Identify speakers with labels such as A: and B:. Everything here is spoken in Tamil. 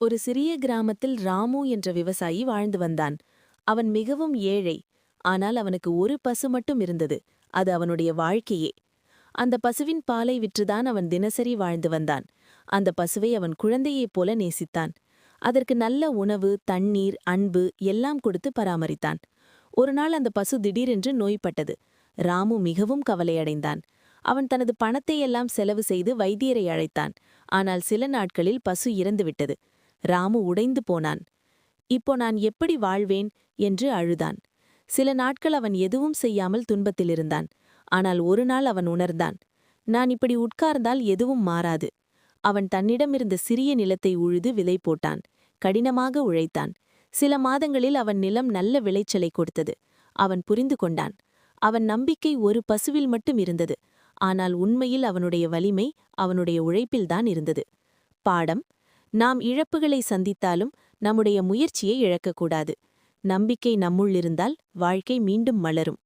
A: ஒரு சிறிய கிராமத்தில் ராமு என்ற விவசாயி வாழ்ந்து வந்தான். அவன் மிகவும் ஏழை. ஆனால் அவனுக்கு ஒரு பசு மட்டும் இருந்தது. அது அவனுடைய வாழ்க்கையே. அந்த பசுவின் பாலை விற்றுதான் அவன் தினசரி வாழ்ந்து வந்தான். அந்த பசுவை அவன் குழந்தையைப் போல நேசித்தான். அதற்கு நல்ல உணவு, தண்ணீர், அன்பு எல்லாம் கொடுத்து பராமரித்தான். ஒருநாள் அந்த பசு திடீரென்று நோய்பட்டது. ராமு மிகவும் கவலையடைந்தான். அவன் தனது பணத்தையெல்லாம் செலவு செய்து வைத்தியரை அழைத்தான். ஆனால் சில நாட்களில் பசு இறந்துவிட்டது. ராமு உடைந்து போனான். இப்போ நான் எப்படி வாழ்வேன் என்று அழுதான். சில நாட்கள் அவன் எதுவும் செய்யாமல் துன்பத்திலிருந்தான். ஆனால் ஒரு நாள் அவன் உணர்ந்தான். நான் இப்படி உட்கார்ந்தால் எதுவும் மாறாது. அவன் தன்னிடமிருந்த சிறிய நிலத்தை உழுது விதை போட்டான். கடினமாக உழைத்தான். சில மாதங்களில் அவன் நிலம் நல்ல விளைச்சலை கொடுத்தது. அவன் புரிந்து கொண்டான். அவன் நம்பிக்கை ஒரு பசுவில் மட்டும் இருந்தது. ஆனால் உண்மையில் அவனுடைய வலிமை அவனுடைய உழைப்பில்தான் இருந்தது. பாடம்: நாம் இழப்புகளை சந்தித்தாலும் நம்முடைய முயற்சியை இழக்கக்கூடாது. நம்பிக்கை நம்முள் இருந்தால் வாழ்க்கை மீண்டும் மலரும்.